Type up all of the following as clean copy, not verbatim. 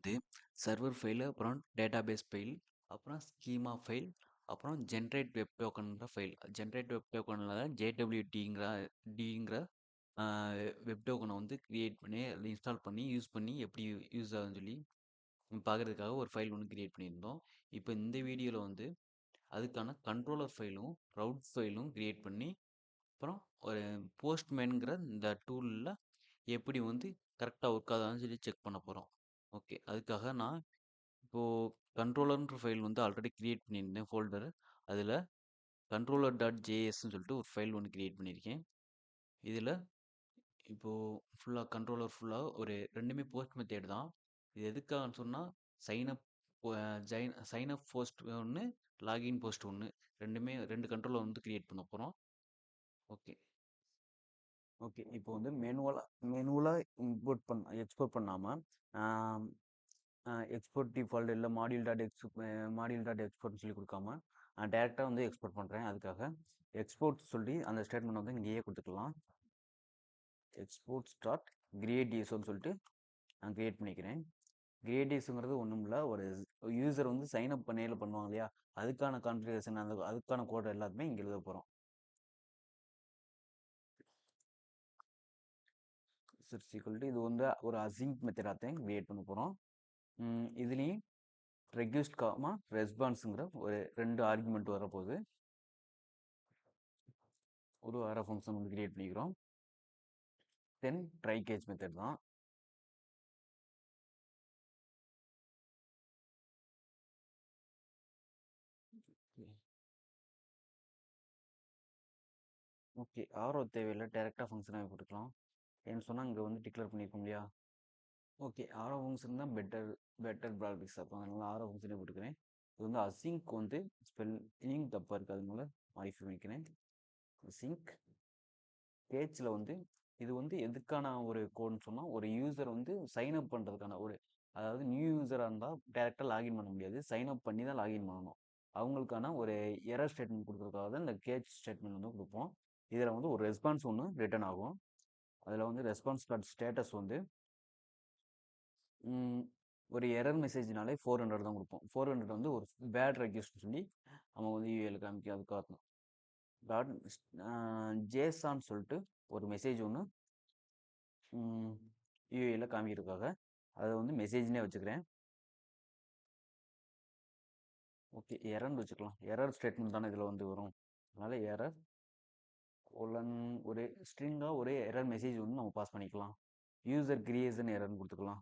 வந்து server file, அப்புறம் database file, அப்புறம் ஸ்கீமா ஃபைல், அப்புறம் ஜென்ரேட் வெப் டோக்கன்ன்ற ஃபைல். ஜென்ரேட் வெப் டோக்கனில் ஜேடபிள்யூடிங்கிற வெப் டோக்கனை வந்து கிரியேட் பண்ணி அதில் இன்ஸ்டால் பண்ணி யூஸ் பண்ணி எப்படி யூஸ் ஆகுதுன்னு சொல்லி பார்க்குறதுக்காக ஒரு ஃபைல் ஒன்று கிரியேட் பண்ணியிருந்தோம். இப்போ இந்த வீடியோவில் வந்து அதுக்கான கண்ட்ரோலர் ஃபைலும் ரவுட் ஃபைலும் கிரியேட் பண்ணி அப்புறம் ஒரு போஸ்ட்மேனுங்கிற இந்த டூலில் எப்படி வந்து கரெக்டாக ஒர்க் ஆகுதான்னு சொல்லி செக் பண்ண போகிறோம். ஓகே, அதுக்காக நான் இப்போது கண்ட்ரோலர்ன்ற ஃபைல் வந்து ஆல்ரெடி கிரியேட் பண்ணியிருந்தேன் ஃபோல்டர். அதில் கண்ட்ரோலர் டாட் ஜேஎஸ்ன்னு சொல்லிட்டு ஒரு ஃபைல் ஒன்று கிரியேட் பண்ணியிருக்கேன். இதில் இப்போது ஃபுல்லாக கண்ட்ரோலர் ஃபுல்லாக ஒரு ரெண்டுமே போஸ்ட் மெத்தேட் தான். இது எதுக்காகன்னு சொன்னால் சைனப் சைனப் போஸ்ட் ஒன்று, லாகின் போஸ்ட் ஒன்று, ரெண்டுமே ரெண்டு கண்ட்ரோலர் வந்து கிரியேட் பண்ண போகிறோம். ஓகே ஓகே இப்போ வந்து மெனுவலாக எக்ஸ்போர்ட் பண்ணாமல் எக்ஸ்போர்ட் டிஃபால்ட் இல்லை மாடியூல் டாட் எக்ஸ்போர்ட்னு சொல்லி கொடுக்காம நான் டேரெக்டாக வந்து எக்ஸ்போர்ட் பண்ணுறேன். அதுக்காக எக்ஸ்போர்ட் சொல்லி அந்த ஸ்டேட்மெண்ட் வந்து இங்கேயே கொடுத்துக்கலாம். எக்ஸ்போர்ட் ஸ்டார்ட் கிரியேட்டிவ்ஸ்னு சொல்லிட்டு நான் கிரியேட் பண்ணிக்கிறேன். கிரியேட்டிவ்ஸுங்கிறது ஒன்றும் இல்லை, ஒரு யூசர் வந்து சைன் அப் பண்ணையில் பண்ணுவாங்க இல்லையா, அதுக்கான கான்ஃபிகரேஷன் அதுக்கான கோட் எல்லாத்துமே இங்கே எழுத போகிறோம். இது வந்து ஒரு அசிங்க் மெத்தடாக கிரியேட் பண்ண போகிறோம். இதுலேயும் ரெக்வெஸ்ட் காமா ரெஸ்பான்ஸுங்கிற ஒரு ரெண்டு ஆர்குமெண்ட் வரப்போகுது. ஒரு வேற ஃபங்க்ஷன் வந்து கிரியேட் பண்ணிக்கிறோம். தென் ட்ரை கேச் மெத்தட் தான். ஓகே, ஆரோ தேவையில்லை, டேரெக்டாக ஃபங்க்ஷனாக போட்டுக்கலாம். ஏன்னு சொன்னால் இங்கே வந்து டிக்ளேர் பண்ணியிருக்கோம் இல்லையா. ஓகே, ஆரோ ஃபங்க்ஷன் தான் பெட்டர் ப்ராக்டிஸ் இருக்கும், அதனால ஆரோ ஃபங்க்ஷனே போட்டுக்கிறேன். இது வந்து அசிங்க் வந்து ஸ்பெல்லிங் தப்பாக இருக்குது, அதனால மாடிஃபை பண்ணிக்கிறேன். அசிங்க் பேஜில் வந்து இது வந்து எதுக்கான ஒரு கோட்னு சொன்னால், ஒரு யூசர் வந்து சைன் அப் பண்ணுறதுக்கான அதாவது நியூ யூஸராக இருந்தால் டேரெக்டாக லாகின் பண்ண முடியாது, சைன் அப் பண்ணி தான் லாகின் பண்ணணும். அவங்களுக்கான ஒரு எரர் ஸ்டேட்மெண்ட் கொடுக்குறதுக்காக தான் இந்த கேச் ஸ்டேட்மெண்ட் வந்து கொடுப்போம். இதில் வந்து ஒரு ரெஸ்பான்ஸ் ஒன்று ரிட்டர்ன் ஆகும். அதில் வந்து ரெஸ்பான்ஸ் டாட் ஸ்டேட்டஸ் வந்து ஒரு எரர் மெசேஜ்னாலே 400 தான் கொடுப்போம். 400 வந்து ஒரு பேட் ரெக்வெஸ்ட் சொல்லி நம்ம வந்து யூஏல காமிக்க அதுக்காகணும். டாட் ஜேசான்னு சொல்லிட்டு ஒரு மெசேஜ் ஒன்று யூஏல காமிக்கிறதுக்காக அதை வந்து மெசேஜ்னே வச்சுக்கிறேன். ஓகே, எரர்னு வச்சுக்கலாம், எரர் ஸ்டேட்மெண்ட் தானே இதில் வந்து வரும், அதனால் எரர் ஒரு ஸ்ட்ரிங்காக ஒரு எரர் மெசேஜ் ஒன்று நம்ம பாஸ் பண்ணிக்கலாம். யூசர் கிரியேஷன் எரர்னு கொடுத்துக்கலாம்.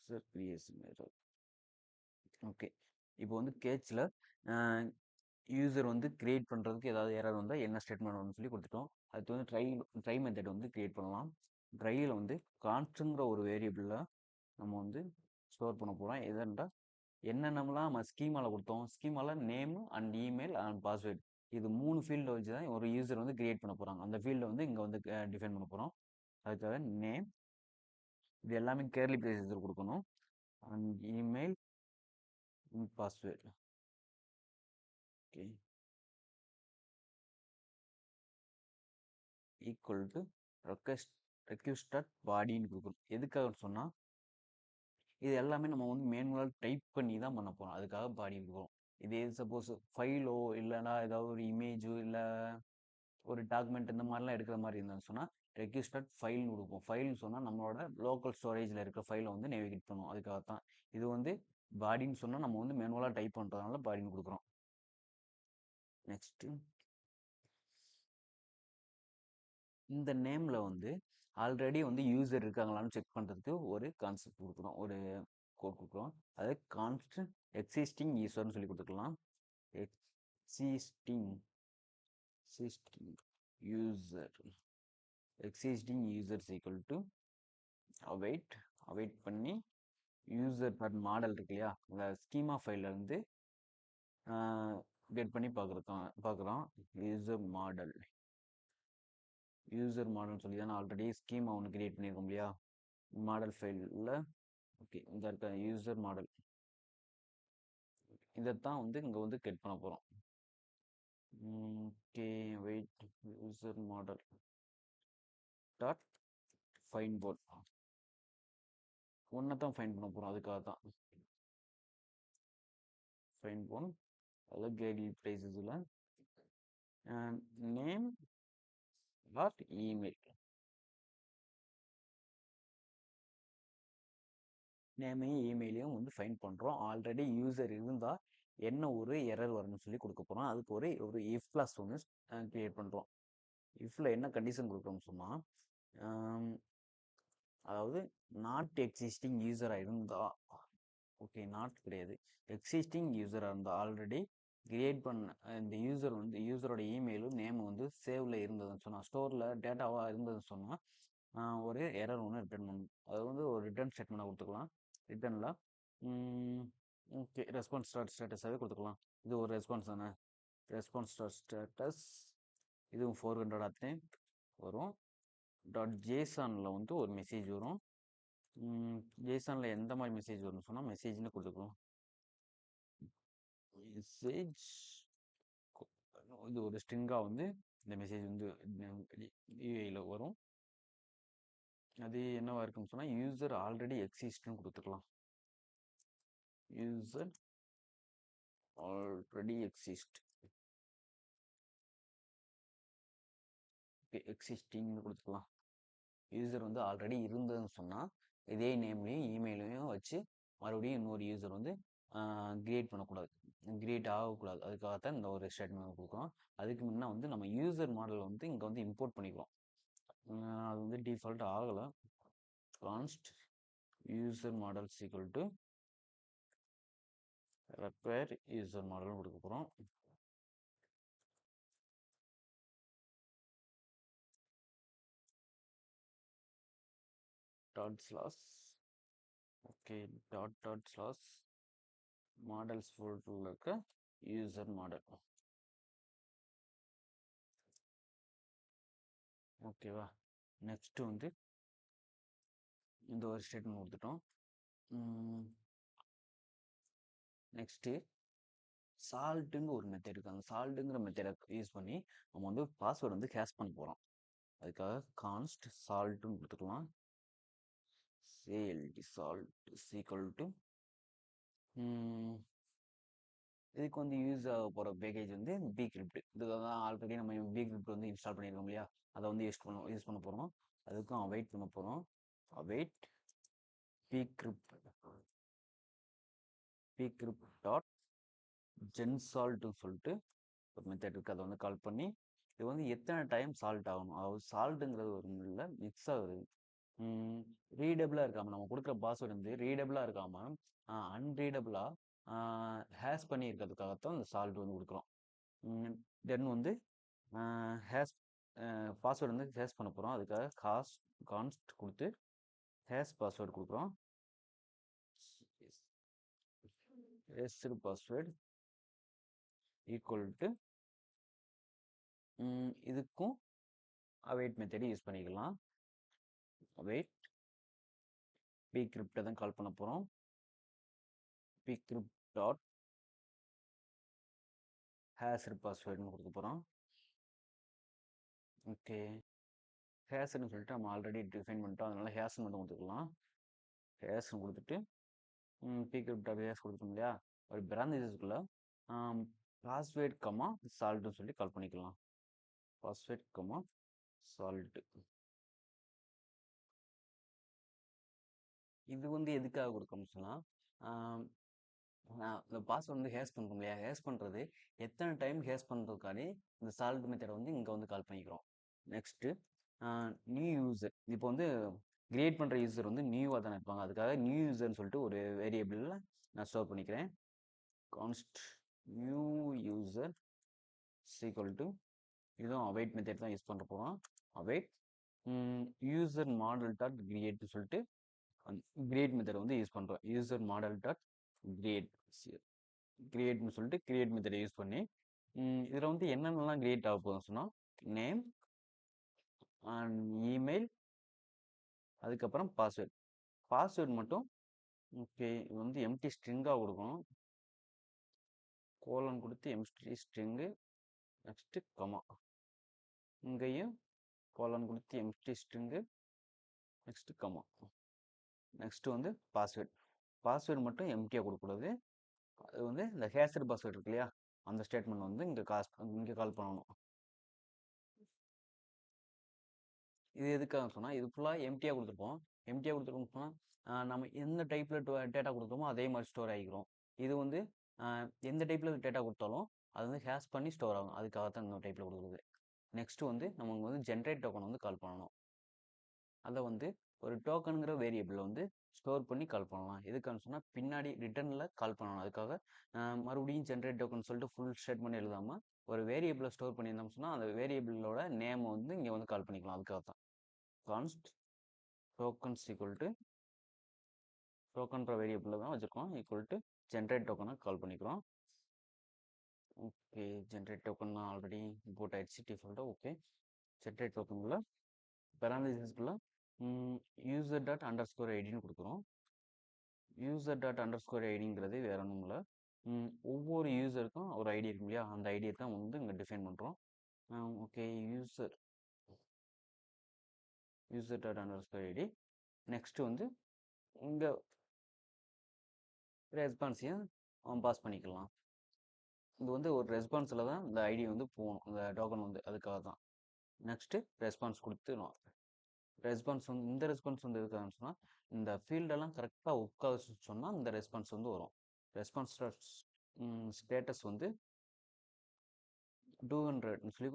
User creation error. ஓகே, இப்போ வந்து கேட்சில் யூசர் வந்து கிரியேட் பண்ணுறதுக்கு ஏதாவது எரர் வந்தால் என்ன ஸ்டேட்மெண்ட் வரும்னு சொல்லி கொடுத்துட்டோம். அதுக்கு வந்து ட்ரை மெத்தட் வந்து கிரியேட் பண்ணலாம். ட்ரையில் வந்து கான்ஸ்ட்ங்கிற ஒரு வேரியபிளில் நம்ம வந்து ஸ்டோர் பண்ண போகிறோம். எதுன்றா என்னென்னலாம் நம்ம ஸ்கீமாவில் கொடுத்தோம், ஸ்கீமாவில் name and email and password, இது 3 ஃபீல்டை வச்சு தான் ஒரு யூசர் வந்து கிரியேட் பண்ண போகிறாங்க. அந்த ஃபீல்டை வந்து இங்கே வந்து டிஃபைன் பண்ண போகிறோம். அதுக்காக நேம், இது எல்லாமே கேர்லி பிரேசஸ் கொடுக்கணும், and email password. Okay, equal to request பாடின்னு கொடுக்கணும். எதுக்காக சொன்னால் இது எல்லாமே நம்ம வந்து மேனுவலாக டைப் பண்ணி தான் பண்ண போகிறோம், அதுக்காக பாடி கொடுக்குறோம். இதே சப்போஸ் ஃபைலோ இல்லைனா ஏதாவது ஒரு இமேஜோ இல்லை ஒரு டாக்குமெண்ட் இந்த மாதிரிலாம் எடுக்கிற மாதிரி இருந்தான்னு சொன்னால் ரெக்வெஸ்ட் ஃபைல்னு கொடுப்போம். ஃபைல்னு சொன்னால் நம்மளோட லோக்கல் ஸ்டோரேஜில் இருக்கிற ஃபைலை வந்து நேவிகேட் பண்ணுவோம், அதுக்காகத்தான். இது வந்து பாடின்னு சொன்னால் நம்ம வந்து மேனுவலாக டைப் பண்ணுறதுனால பாடின்னு கொடுக்குறோம். நெக்ஸ்ட்டு இந்த நேமில் வந்து ஆல்ரெடி வந்து யூசர் இருக்காங்களான்னு செக் பண்ணுறதுக்கு ஒரு கான்செப்ட் கொடுக்குறோம், ஒரு கோட் கொடுக்குறோம். அது கான்ஸ்டன்ட் எக்ஸிஸ்டிங் யூசர்னு சொல்லி கொடுத்துக்கலாம். Existing user equal to await பண்ணி யூசர் டாட் மாடல் இருக்கு இல்லையா, இந்த ஸ்கீமா ஃபைலில் இருந்து கெட் பண்ணி பார்க்குறோம். யூசர் மாடல்னு சொல்லி தான் ஆல்ரெடி ஸ்கீமா ஒன்று கிரியேட் பண்ணியிருக்கோம் இல்லையா மாடல் ஃபைலில். ஓகே, இந்த இருக்க யூசர் மாடல் இதைத்தான் வந்து இங்கே வந்து கெட் பண்ண போகிறோம். Okay, wait user model dot find one ஒன்றை தான் ஃபைன் பண்ண போகிறோம். அதுக்காக தான் ஃபைன் போன் அதில் கேடி ப்ரைஸஸில் நேம் டாட் இமெயில் நேமையும் இமெயிலையும் வந்து ஃபைன் பண்ணுறோம். ஆல்ரெடி யூசர் இருந்தால் என்ன ஒரு எரர் வரும்னு சொல்லி கொடுக்க போகிறோம். அதுக்கு ஒரு இஃப் ப்ளஸ் ஒன்று கிரியேட் பண்ணுறோம். இஃப்பில் என்ன கண்டிஷன் கொடுக்குறோம்னு சொன்னால், அதாவது நாட் எக்ஸிஸ்டிங் யூசராக இருந்தால், ஓகே நாட் கிடையாது, எக்ஸிஸ்டிங் யூசராக இருந்தால் ஆல்ரெடி கிரியேட் பண்ண இந்த யூசர் வந்து யூசரோட இமெயிலும் நேம் வந்து சேவில் இருந்ததுன்னு சொன்னால், ஸ்டோரில் டேட்டாவாக இருந்ததுன்னு சொன்னால் ஒரு எரர் ஒன்று ரிட்டர்ன் பண்ணணும். அது வந்து ஒரு ரிட்டர்ன் ஸ்டேட்மெண்ட்டாக கொடுத்துக்கலாம். ரிட்டர்னில் ஓகே ரெஸ்பான்ஸ் ஸ்டேட்டஸாகவே கொடுத்துக்கலாம். இது ஒரு ரெஸ்பான்ஸ் தானே, ரெஸ்பான்ஸ் ஸ்டேட்டஸ் இதுவும் 400 அத்தனை வரும். டாட் ஜேசானில் வந்து ஒரு மெசேஜ் வரும். ஜேசானில் எந்த மாதிரி மெசேஜ் வரும்னு சொன்னால் மெசேஜ்னு கொடுத்துக்கலாம். மெசேஜ் இது ஒரு ஸ்ட்ரிங்காக வந்து இந்த மெசேஜ் வந்து யூஐயில் வரும். அது என்னவா இருக்குன்னு சொன்னால் யூசர் ஆல்ரெடி எக்ஸிஸ்ட்னு கொடுத்துக்கலாம். யூசர் ஆல்ரெடி எக்ஸிஸ்ட், எக்ஸிஸ்டிங்னு கொடுத்துக்கலாம். யூசர் வந்து ஆல்ரெடி இருந்ததுன்னு சொன்னால் இதே நேம்லையும் இமெயிலையும் வச்சு மறுபடியும் இன்னொரு யூசர் வந்து கிரியேட் பண்ணக்கூடாது, கிரியேட் ஆகக்கூடாது. அதுக்காகத்தான் இந்த ஒரு ஸ்டேட்மெண்ட் கொடுக்குறோம். அதுக்கு முன்னே வந்து நம்ம யூசர் மாடல் வந்து இங்கே வந்து இம்போர்ட் பண்ணிக்கிறோம். அது வந்து டிஃபால்ட் ஆகலை. Const user model equal to require user model கொடுக்க போகிறோம். Dot slash okay dot slash models ஃபோல்டரில் இருக்க யூசர் மாடல். ஓகேவா, நெக்ஸ்ட்டு வந்து இந்த ஒரு ஸ்டேட்மெண்ட் கொடுத்துட்டோம். நெக்ஸ்ட்டு சால்ட்டுங்க ஒரு மெத்தட் இருக்குது. அந்த சால்ட்டுங்கிற மெத்தடை யூஸ் பண்ணி நம்ம வந்து பாஸ்வேர்டு வந்து ஹேஷ் பண்ண போகிறோம். அதுக்காக கான்ஸ்ட் சால்ட்டுன்னு கொடுத்துக்கலாம். சேல்டி சால்ட் ஈக்குவல் டு இதுக்கு வந்து யூஸ் ஆக போகிற பேக்கேஜ் வந்து பிகிரிப்ட். இதுக்காக தான் ஆல்ரெடி நம்ம பிகிரிப்ட் வந்து இன்ஸ்டால் பண்ணியிருக்கோம் இல்லையா, அதை வந்து யூஸ் பண்ண போகிறோம். அதுக்கும் அவைட் பண்ண போகிறோம். அவைட் பிகிரிப்ட் டாட் ஜென்சால்ட்னு சொல்லிட்டு ஒரு மெத்தட் இருக்குது. அதை வந்து கால் பண்ணி இது வந்து எத்தனை டைம் சால்ட் ஆகணும், அதாவது சால்ட்டுங்கிறது ஒரு இல்லை மிக்ஸ் ஆகுது. ரீடபிளாக இருக்காமல் நம்ம கொடுக்குற பாஸ்வேர்டு வந்து ரீடபிளாக இருக்காமல் அன்ரீடபிளாக ஹேஷ் பண்ணி இருக்கிறதுக்காகத்தான் இந்த சால்ட் வந்து கொடுக்குறோம். தென் வந்து ஹேஷ் பாஸ்வேர்டு வந்து ஹேஷ் பண்ண போகிறோம். அதுக்காக கான்ஸ்ட் கொடுத்து ஹேஷ் பாஸ்வேர்டு கொடுக்குறோம். ஹேஷ்டு பாஸ்வேர்டு ஈக்குவல் டு இதுக்கும் அவைட் மெத்தட் யூஸ் பண்ணிக்கலாம். அவைட் பிகிரிப்டை தான் கால் பண்ண போகிறோம். பிகிரிப்ட் டாட் ஹேஷ்டு பாஸ்வேர்டுன்னு கொடுக்க போகிறோம். ஓகே ஹேஷ்னு சொல்லிட்டு நம்ம ஆல்ரெடி டிஃபைன் பண்ணிட்டோம், அதனால ஹேஷ்னு மட்டும் கொடுத்துக்கலாம். ஹேஷ்னு கொடுத்துட்டு பிகிரிப்ட் டாட் ஹேஷ் கொடுத்தோம் இல்லையா, ஒரு பிரான்சஸ்க்குள்ள பாஸ்வேர்ட் கமா சால்ட்னு சொல்லி கால் பண்ணிக்கலாம். Password comma salt. இது வந்து எதுக்காக கொடுக்கணும்னு சொன்னால் இந்த பாஸ்வேர்ட் வந்து ஹேஷ் பண்ணுறோம் இல்லையா, ஹேஷ் பண்ணுறது எத்தனை டைம் ஹேஷ் பண்ணுறதுக்காண்டி இந்த சால்ட் மெத்தடை வந்து இங்கே வந்து கால் பண்ணிக்கிறோம். Next new user. இப்போ வந்து கிரியேட் பண்ணுற யூசர் வந்து நியூவாக தானே இருப்பாங்க. அதுக்காக நியூ யூசர்னு சொல்லிட்டு ஒரு வேரியபிளில் நான் ஸ்டோர் பண்ணிக்கிறேன். கான்ஸ்ட் நியூ யூசர் ஈக்குவல் டு இதுவும் அவைட் மெத்தட் தான் யூஸ் பண்ண போகிறோம். அவைட் யூசர் மாடல் டாட் கிரியேட்னு சொல்லிட்டு கிரியேட் மெத்தட் வந்து யூஸ் பண்ணுறோம். யூசர் மாடல் டாட் கிரியேட்னு சொல்லிட்டு கிரியேட் மெத்தடை யூஸ் பண்ணி இதில் வந்து என்னென்னலாம் கிரியேட் ஆக போகுதுன்னு சொன்னால் நேம் அண்ட் இமெயில், அதுக்கப்புறம் பாஸ்வேர்டு மட்டும் ஓகே இது வந்து எம்டி ஸ்ட்ரிங்காக கொடுக்கணும். கோலன் கொடுத்து எம்டி ஸ்ட்ரிங்கு, நெக்ஸ்ட்டு கமா, இங்கேயும் கோலன் கொடுத்து empty string, next comma. Next வந்து பாஸ்வேர்டு மட்டும் எம்டியாக கொடுக்கக்கூடாது. அது வந்து இந்த ஹேஷர் பாஸ்வேர்டு இருக்கு இல்லையா, அந்த ஸ்டேட்மெண்ட் வந்து இங்கே கால் பண்ணணும். இது எதுக்காக சொன்னால், இது ஃபுல்லாக எம்டியாக கொடுத்துருப்போம். எம்டியாக கொடுத்துருக்கோம்னு சொன்னால் நம்ம எந்த டைப்பில் டேட்டா கொடுத்தோமோ அதே மாதிரி ஸ்டோர் ஆகிக்கிறோம். இது வந்து எந்த டைப்பில் டேட்டா கொடுத்தாலும் அது வந்து ஹேஷ் பண்ணி ஸ்டோர் ஆகும். அதுக்காக தான் இந்த டைப்பில் கொடுக்குறது. நெக்ஸ்ட்டு வந்து நமக்கு வந்து ஜென்ரேட் டோக்கன் வந்து கால் பண்ணணும். அதை வந்து ஒரு டோக்கனுங்கிற வேரியபிளில் வந்து ஸ்டோர் பண்ணி கால் பண்ணலாம். எதுக்கான்னு சொன்னால் பின்னாடி ரிட்டர்னில் கால் பண்ணணும். அதுக்காக மறுபடியும் ஜென்ரேட் டோக்கன் சொல்லிட்டு ஃபுல் ஸ்டேட்மெண்ட் எழுதாமல் ஒரு வேரியபிளை ஸ்டோர் பண்ணியிருந்தோம்னு சொன்னால் அந்த வேரியபிளோட நேமை வந்து இங்கே வந்து கால் பண்ணிக்கலாம். அதுக்காக தான் கான்ஸ்ட் டோக்கன்ஸ் ஈக்குவல் டு டோக்கன்ற வேரியபிளில் தான் வச்சுருக்கோம், ஈக்குவல் டு ஜென்ரேட் டோக்கனை கால் பண்ணிக்கிறோம். Okay, generate token already import ஆயிடுச்சு டிஃபால்ட்டாக. ஓகே, ஜென்ரேட் டோக்கனில் பேராலிசிஸ்க்குள்ள யூசர் டாட் அண்டர் ஸ்கோர் ஐடின்னு கொடுக்குறோம். யூசர் டாட் அண்டர் ஸ்கோர் ஐடிங்கிறது வேற ஒன்றும் இல்லை. ஒவ்வொரு யூசருக்கும் ஒரு ஐடி இருக்கும் இல்லையா, அந்த ஐடியை தான் வந்து இங்கே டிஃபைன் பண்ணுறோம். Okay, user dot underscore ID. Next வந்து இங்கே ரெஸ்பான்ஸையும் பாஸ் பண்ணிக்கலாம். இது வந்து ஒரு ரெஸ்பான்ஸில் தான் இந்த ஐடி வந்து போகணும், இந்த டோக்கன் வந்து. அதுக்காக தான் நெக்ஸ்ட்டு ரெஸ்பான்ஸ் கொடுத்துடும். ரெஸ்பான்ஸ் வந்து இந்த ரெஸ்பான்ஸ் வந்து எதுக்காகன்னு சொன்னால், இந்த ஃபீல்டெல்லாம் கரெக்டாக உட்கார சொன்னால் இந்த ரெஸ்பான்ஸ் வந்து வரும். ரெஸ்பான்ஸ் ஸ்டேட்டஸ் வந்து 200ன்னு சொல்லி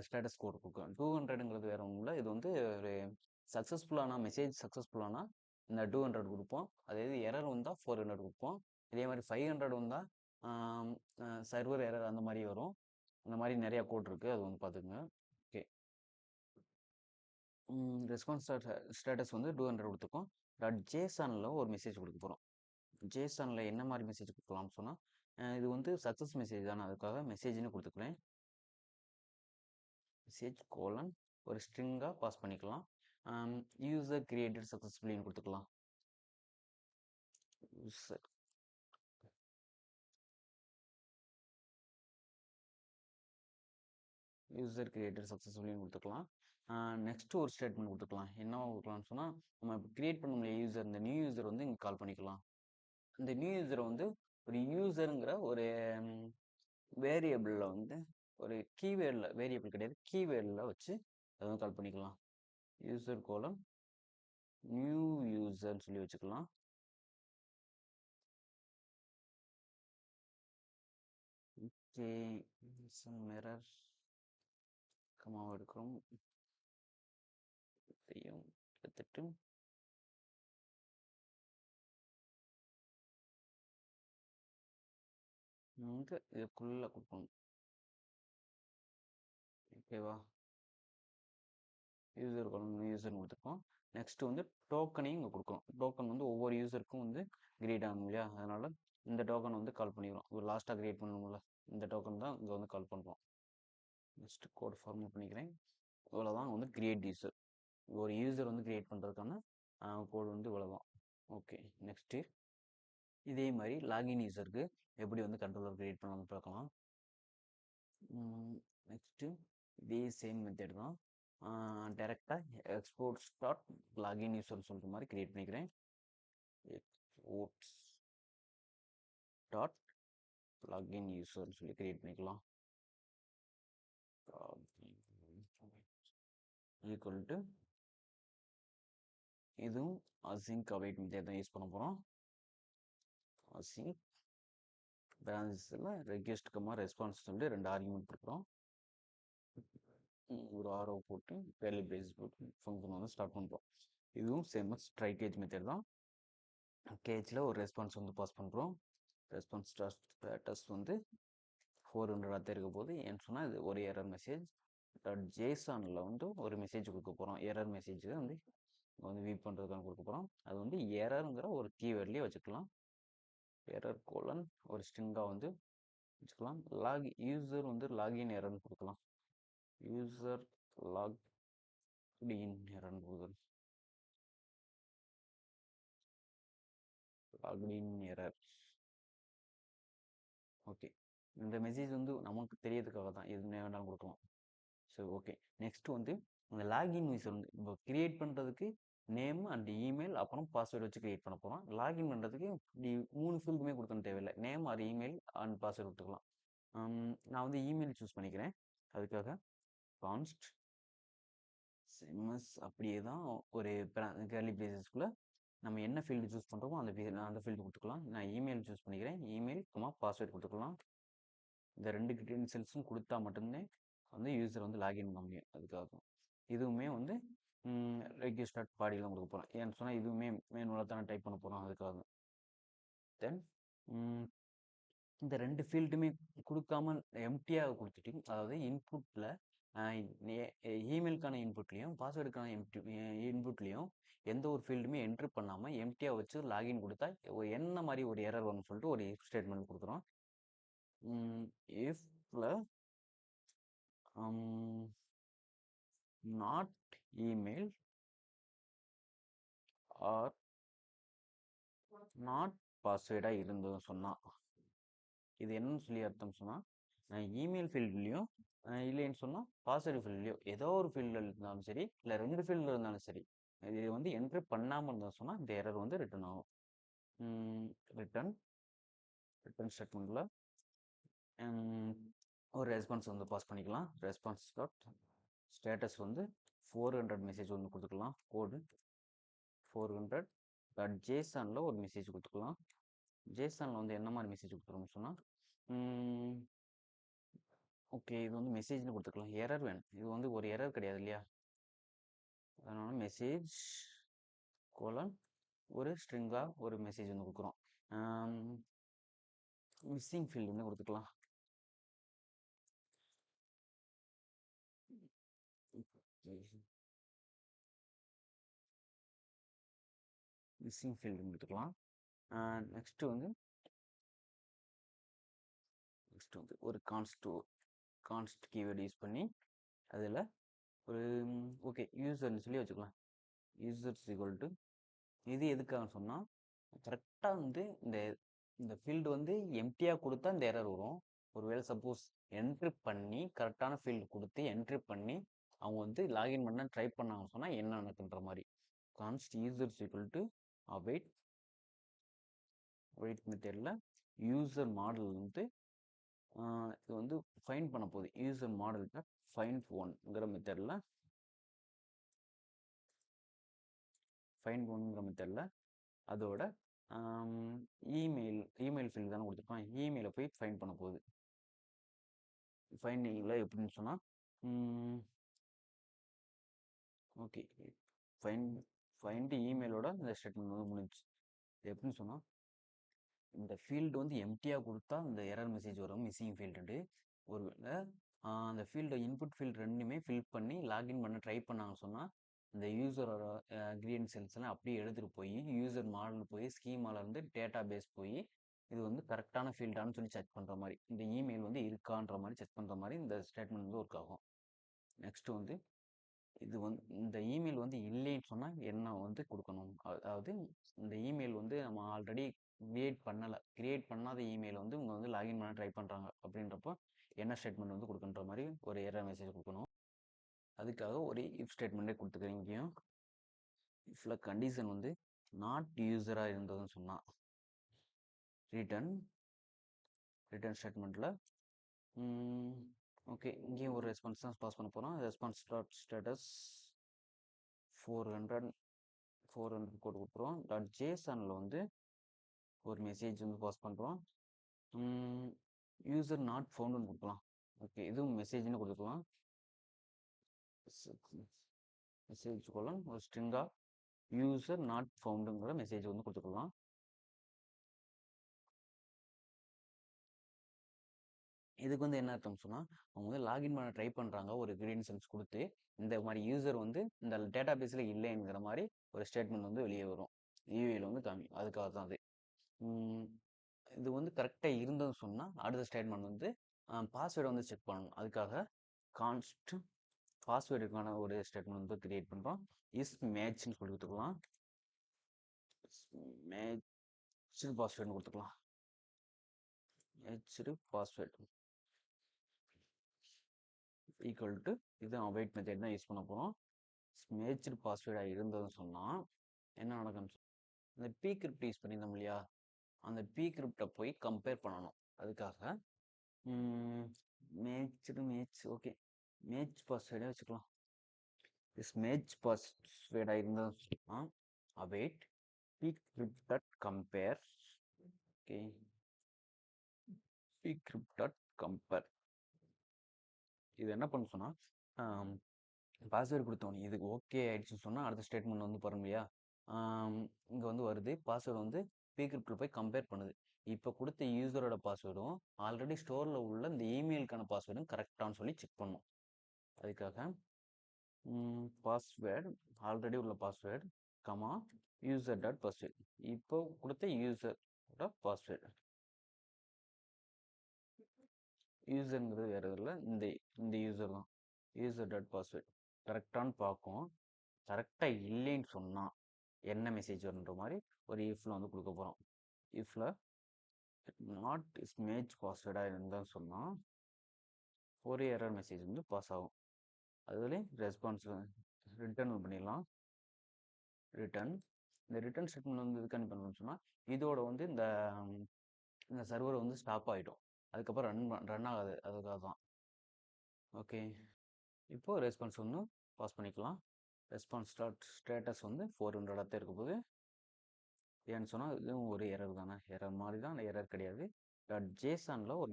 ஸ்டேட்டஸ் கோட் கொடுக்கும். 200ங்கிறது வேற ஒன்றும் இல்லை. இது வந்து ஒரு மெசேஜ் சக்ஸஸ்ஃபுல்லானா இந்த 200 கொடுப்போம். அதாவது எரர் வந்தால் 400 கொடுப்போம். இதே மாதிரி 500 வந்தால் சர்வர் எரர் அந்த மாதிரி வரும். அந்த மாதிரி நிறையா கோட் இருக்குது, அது வந்து பார்த்துக்குங்க. ஓகே, ரெஸ்பான்ஸ் ஸ்டேட்டஸ் வந்து 200 கொடுத்துருக்கோம். ஜேசானில் ஒரு மெசேஜ் கொடுக்க போகிறோம். ஜேசானில் என்ன மாதிரி மெசேஜ் கொடுக்கலாம்னு சொன்னால், இது வந்து சக்ஸஸ் மெசேஜ் தானே, அதுக்காக மெசேஜ்னு கொடுத்துக்கிறேன். மெசேஜ் கோலன் ஒரு ஸ்ட்ரிங்காக பாஸ் பண்ணிக்கலாம். யூசர் கிரியேட்டட் சக்ஸஸ்ஃபுல்லின்னு கொடுத்துக்கலாம். யூசர் கிரியேட்டட் சக்ஸஸ்ஃபுல்லின்னு கொடுத்துக்கலாம். நெக்ஸ்ட்டு ஒரு ஸ்டேட்மெண்ட் கொடுத்துக்கலாம். என்ன கொடுக்கலாம்னு சொன்னால், நம்ம கிரியேட் பண்ண முடிய யூசர், இந்த நியூ யூசர் வந்து இங்கே கால் பண்ணிக்கலாம். இந்த நியூ யூசரை வந்து ஒரு யூசருங்கிற ஒரு வேரியபிளில் வந்து ஒரு கீவேர்டில், வேரியபிள் கிடையாது, கீவேர்டில் வச்சு அதை வந்து கால் பண்ணிக்கலாம். யூசர் கோலம் நியூ யூசர்னு சொல்லி வச்சுக்கலாம். ஓகே, சம் எரர் கமாவை எடுக்கிறோம். எடுத்துட்டு வந்து இதுக்குள்ளே கொடுக்கணும். ஓகேவா, யூசர் யூசர்னு கொடுத்துருக்கோம். நெக்ஸ்ட்டு வந்து டோக்கனையும் இங்கே கொடுக்கணும். டோக்கன் வந்து ஒவ்வொரு யூசருக்கும் வந்து கிரியேட் ஆகணும் இல்லையா, அதனால் இந்த டோக்கன் வந்து கால் பண்ணிக்கிறோம். ஒரு லாஸ்ட்டாக கிரியேட் பண்ணணும்ல, இந்த டோக்கன் தான் இங்கே வந்து கால் பண்ணுறோம். நெக்ஸ்ட்டு கோட் ஃபார்மேட் பண்ணிக்கிறேன். இவ்வளோதான் வந்து கிரியேட் யூசர். ஒரு யூசர் வந்து கிரியேட் பண்ணுறதுக்கான கோடு வந்து இவ்வளோதான். ஓகே, நெக்ஸ்ட்டு இதே மாதிரி லாகின் யூசருக்கு எப்படி வந்து கண்ட்ரோலர் கிரியேட் பண்ணலாம்னு பார்க்கலாம். நெக்ஸ்ட்டு இதே சேம் மெத்தட் தான். டேரெக்டாக எக்ஸ்போர்ட்ஸ் டாட் லாகின் யூசர் சொல்கிற மாதிரி கிரியேட் பண்ணிக்கிறேன். எக்ஸ்போர்ட்ஸ் டாட் லாகின் யூசர்னு சொல்லி கிரியேட் பண்ணிக்கலாம். ஈக்குவல் டு இதுவும் அசிங்க் அவைட் மெத்தட் தான் யூஸ் பண்ண போகிறோம். அசிங்க் பேலன்ஸில் ரெக்வெஸ்ட் ரெஸ்பான்ஸ் சொல்லிட்டு 2 ஆர்குமெண்ட் கொடுக்குறோம். ஒரு ஆரோ போட்டு வேல்யூ பேஸ் போட்டு ஃபங்க்ஷன் வந்து ஸ்டார்ட் பண்ணுறோம். இதுவும் சேம் ட்ரை கேஜ் மெத்தட் தான். கேஜில் ஒரு ரெஸ்பான்ஸ் வந்து பாஸ் பண்ணுறோம். ரெஸ்பான்ஸ் ஸ்டேட்டஸ் வந்து 400 இருக்க போது ஏன்னு சொன்னால் இது ஒரு எரர் மெசேஜ். ஜேசானில் வந்து ஒரு மெசேஜ் கொடுக்க போகிறோம். எரர் மெசேஜ் வந்து வியூ பண்ணுறதுக்காக கொடுக்க போகிறோம். அது வந்து எரருங்கிற ஒரு கீவேர்ட்லேயே வச்சுக்கலாம். எரர் கோலன் ஒரு ஸ்ட்ரிங்காக வந்து வச்சுக்கலாம். யூசர் வந்து லாகின் எரர்னு கொடுக்கலாம். யூசர் லாகின் எரர்னு கொடுக்குறது. Login error. ஓகே, இந்த மெசேஜ் வந்து நமக்கு தெரியறதுக்காக தான், எது வேணாலும் கொடுக்கலாம். ஸோ ஓகே, நெக்ஸ்ட் வந்து அந்த லாகின் யூசர் வந்து இப்போ கிரியேட் பண்ணுறதுக்கு நேம் அண்ட் இமெயில் அப்புறம் பாஸ்வேர்டு வச்சு கிரியேட் பண்ண போகிறோம். லாகின் பண்ணுறதுக்கு இப்படி 3 ஃபீல்டுமே கொடுக்கணும் தேவையில்லை. Name R email and password கொடுத்துக்கலாம். நான் வந்து இமெயில் சூஸ் பண்ணிக்கிறேன். அதுக்காக கான்ஸ்ட் சிம்எஸ் அப்படியே தான் ஒரு கேர்லி பிரேசஸ்க்குள்ளே நம்ம என்ன ஃபீல்டு சூஸ் பண்ணுறோமோ அந்த ஃபீல்டு கொடுத்துக்கலாம். நான் இமெயில் சூஸ் பண்ணிக்கிறேன். இமெயில் பாஸ்வேர்டு கொடுத்துக்கலாம். இந்த 2 கிரெடென்ஷியல்ஸும் கொடுத்தா மட்டும்தான் வந்து யூசர் வந்து லாகின் பண்ண முடியும். அதுக்காக இதுவுமே வந்து ரெஜிஸ்டர்ட் பாடியெலாம் கொடுக்க போகிறோம். ஏன்னு சொன்னால் இதுவுமே மேனுவலாக தானே டைப் பண்ண போகிறோம். அதுக்காக தென் இந்த 2 ஃபீல்டுமே கொடுக்காம எம்டியாக கொடுத்துட்டு, அதாவது இன்புட்டில் இமெயிலுக்கான இன்புட்லேயும் பாஸ்வேர்டுக்கான இன்புட்லேயும் எந்த ஒரு ஃபீல்டுமே என்ட்ரு பண்ணாமல் எம்டியாக வச்சு லாகின் கொடுத்தா என்ன மாதிரி ஒரு எரர் வரும்னு சொல்லிட்டு ஒரு ஸ்டேட்மெண்ட் கொடுக்குறோம். இஃப்ல not email or not பாஸ்வேர்டாக இருந்ததுன்னு சொன்னால் இது என்னன்னு சொல்லி அர்த்தம் சொன்னால் இமெயில் ஃபீல்ட்லேயும் இல்லைன்னு சொன்னால் பாஸ்வேர்டு ஃபீல்ட்லேயோ ஏதோ ஒரு ஃபீல்டில் இருந்தாலும் சரி, இல்லை 2 ஃபீல்டில் இருந்தாலும் சரி, இது வந்து என்ட்ரு பண்ணாமல் இருந்தால் சொன்னால் இந்த எரர் வந்து ரிட்டர்ன் ஆகும். ரிட்டர்ன் ஸ்டேட்மெண்ட்டில் ஒரு ரெஸ்பான்ஸ் வந்து பாஸ் பண்ணிக்கலாம். ரெஸ்பான்ஸ் டாட் ஸ்டேட்டஸ் வந்து 400 மெசேஜ் ஒன்று கொடுத்துக்கலாம். கோடு 400 டாட் ஜேசனில் ஒரு மெசேஜ் கொடுத்துக்கலாம். ஜேசனில் வந்து என்ன மாதிரி மெசேஜ் கொடுத்துருவோம்னு சொன்னால் ஓகே, இது வந்து மெசேஜ்னு கொடுத்துக்கலாம். எரர் வேணும். இது வந்து ஒரு எரர் கிடையாது இல்லையா? அதனால மெசேஜ் கோலன் ஒரு ஸ்ட்ரிங்காக ஒரு மெசேஜ் வந்து கொடுக்குறோம். மிஸ்ஸிங் ஃபீல்டு வந்து கொடுத்துக்கலாம். மிஸ்ஸிங் ஃபீல்டு கொடுத்துக்கலாம். நெக்ஸ்ட்டு வந்து ஒரு கான்ஸ்ட் கீவேர்டு யூஸ் பண்ணி அதில் ஒரு ஓகே யூசர்னு சொல்லி வச்சுக்கலாம். யூசர்ஸ் ஈக்குவல் டு இது எதுக்காக சொன்னால் கரெக்டாக வந்து இந்த ஃபீல்டு வந்து எம்டியாக கொடுத்தா இந்த எரர் வரும். ஒருவேளை சப்போஸ் என்ட்ரி பண்ணி கரெக்டான ஃபீல்டு கொடுத்து என்ட்ரி பண்ணி அவங்க வந்து லாகின் பண்ண ட்ரை பண்ணாங்கன்னு சொன்னால் என்ன நடக்குன்ற மாதிரி. கான்ஸ்ட் யூசர்ஸ் ஈக்குவல் டு அவைட் மெத்தடில் யூசர் மாடல் வந்து இது வந்து ஃபைண்ட் பண்ண போகுது. யூசர் மாடல் ஃபைண்ட் ஒன்ங்கிற மெத்தடில் அதோட இமெயில் ஃபீல்டு தானே கொடுத்துருப்பான். இமெயிலை போய் ஃபைண்ட் பண்ண போகுது. ஃபைண்டிங்கில் எப்படின்னு சொன்னால் ஓகே ஃபைண்ட் இமெயிலோட இந்த ஸ்டேட்மெண்ட் வந்து முடிஞ்சு. எப்படின்னு சொன்னால் இந்த ஃபீல்டு வந்து எம்டியாக கொடுத்தா இந்த எரர் மெசேஜ் வரும். மிஸ்ஸிங் ஃபீல்டு ஒருவேளை அந்த ஃபீல்டு இன்புட் ஃபீல்டு ரெண்டுமே ஃபில் பண்ணி லாகின் பண்ண ட்ரை பண்ணாங்கன்னு சொன்னால் இந்த யூசரோட கிரியன்ஷியல்ஸ் எல்லாம் அப்படியே எடுத்துகிட்டு போய் யூசர் மாடல் போய் ஸ்கீமாலேருந்து டேட்டா பேஸ் போய் இது வந்து கரெக்டான ஃபீல்டானு சொல்லி செக் பண்ணுற மாதிரி, இந்த இமெயில் வந்து இருக்கான்ற மாதிரி செக் பண்ணுற மாதிரி இந்த ஸ்டேட்மெண்ட் வந்து ஒர்க் ஆகும். நெக்ஸ்ட் வந்து இது வந்து இந்த இமெயில் வந்து இல்லைன்னு சொன்னால் என்ன வந்து கொடுக்கணும். அதாவது இந்த இமெயில் வந்து நம்ம ஆல்ரெடி கிரியேட் பண்ணாத இமெயில் வந்து இவங்க வந்து லாகின் பண்ண ட்ரை பண்ணுறாங்க அப்படின்றப்போ என்ன ஸ்டேட்மெண்ட் வந்து கொடுக்குன்ற மாதிரி ஒரு எரர் மெசேஜ் கொடுக்கணும். அதுக்காக ஒரு இஃப் ஸ்டேட்மெண்ட்டே கொடுத்துக்கிறேன். இங்கேயும் இஃப்ல கண்டிஷன் வந்து நாட் யூசராக இருந்ததுன்னு சொன்னால் ரிட்டர்ன் ஸ்டேட்மெண்ட்டில் ஓகே இங்கேயும் ஒரு ரெஸ்பான்ஸ் தான் பாஸ் பண்ண போகிறோம். ரெஸ்பான்ஸ் டாட் ஸ்டேட்டஸ் 400 கோட் கொடுக்குறோம். டாட் ஜேசனில் வந்து ஒரு மெசேஜ் வந்து பாஸ் பண்ணுறோம். யூசர் நாட் ஃபவுண்டுன்னு கொடுக்கலாம். ஓகே இதுவும் மெசேஜ்னு கொடுத்துக்கலாம். மெசேஜ் கோலன் ஒரு ஸ்ட்ரிங்காக யூசர் நாட் ஃபவுண்டுங்கிற மெசேஜ் வந்து கொடுத்துக்கலாம். இதுக்கு வந்து என்ன அர்த்தம் சொன்னால் அவங்க வந்து லாகின் பண்ண ட்ரை பண்ணுறாங்க, ஒரு கிரெடென்ஷியல்ஸ் கொடுத்து இந்த மாதிரி யூசர் வந்து இந்த டேட்டா பேஸில் இல்லைங்கிற மாதிரி ஒரு ஸ்டேட்மெண்ட் வந்து வெளியே வரும். யூஏல வந்து காமி. அதுக்காக தான் அது இது வந்து கரெக்டாக இருந்ததுன்னு சொன்னால் அடுத்த ஸ்டேட்மெண்ட் வந்து பாஸ்வேர்டை வந்து செக் பண்ணணும். அதுக்காக கான்ஸ்ட் பாஸ்வேர்டுக்கான ஒரு ஸ்டேட்மெண்ட் வந்து கிரியேட் பண்ணுறோம். இஸ் மேட்ச்னு சொல்லி கொடுத்துக்கலாம். மேட்ச் பாஸ்வேர்டுன்னு கொடுத்துக்கலாம். மேட்ச்டு பாஸ்வேர்டு ஈக்குவல் டு இது அவைட் மெத்தட் தான் யூஸ் பண்ண போகிறோம். மேட்ச்டு பாஸ்வேர்டாக இருந்ததுன்னு சொன்னால் என்ன நடக்கும்னு இந்த பி கிரிப்ட் யூஸ் பண்ணியிருந்தோம் இல்லையா, அந்த பி கிரிப்டை போய் கம்பேர் பண்ணணும். அதுக்காக மேட்ச் ஓகே மேட்ச் பாஸ்வேர்டே வச்சுக்கலாம். this மேட்ச் பாஸ்வேர்டாக இருந்ததுன்னு சொன்னால் await B crypt dot compare. Okay B crypt dot compare இது என்ன பண்ண சொன்னால் பாஸ்வேர்டு கொடுத்தோம் இதுக்கு ஓகே ஆயிடுச்சுன்னு சொன்னால் அடுத்த ஸ்டேட்மெண்ட் வந்து பாருங்க இல்லையா, இங்கே வந்து வருது பாஸ்வேர்டு வந்து பீக்ரிப்டில் போய் கம்பேர் பண்ணுது. இப்போ கொடுத்த யூசரோட பாஸ்வேர்டும் ஆல்ரெடி ஸ்டோரில் உள்ள இந்த இமெயிலுக்கான பாஸ்வேர்டும் கரெக்டானு சொல்லி செக் பண்ணும். அதுக்காக பாஸ்வேர்டு ஆல்ரெடி உள்ள password comma user dot password இப்போ கொடுத்த யூசரோட பாஸ்வேர்டு. யூசருங்கிறது வேறு இல்லை, இந்த யூசர் தான். யூசர் டாட் பாஸ்வேர்டு கரெக்டானு பார்க்கும். கரெக்டாக இல்லைன்னு சொன்னால் என்ன மெசேஜ் வருன்ற மாதிரி ஒரு இஃப்ல வந்து கொடுக்க போகிறோம். இஃப்ல நாட் இஸ் மேட்ச் பாஸ்வேர்டாக இருந்தான்னு சொன்னால் ஒரு எரர் மெசேஜ் வந்து பாஸ் ஆகும். அதுலேயும் ரெஸ்பான்ஸ் ரிட்டர்ன் பண்ணிடலாம். இந்த ரிட்டர்ன் ஸ்டேட்மெண்ட் வந்து இதுக்கான பண்ணணும்னு சொன்னால் இதோட வந்து இந்த சர்வர் வந்து ஸ்டாப் ஆகிடும். அதுக்கப்புறம் ரன் ஆகாது. அதுக்காக தான். ஓகே இப்போது ரெஸ்பான்ஸ் வந்து பாஸ் பண்ணிக்கலாம். ரெஸ்பான்ஸ் ஸ்டேட்டஸ் வந்து 400 தான் இருக்க போது. ஏன்னு சொன்னால் இதுவும் ஒரு எரர் தானே, எரர் மாதிரி தான், எரர் கிடையாது. ஜேசனில் ஒரு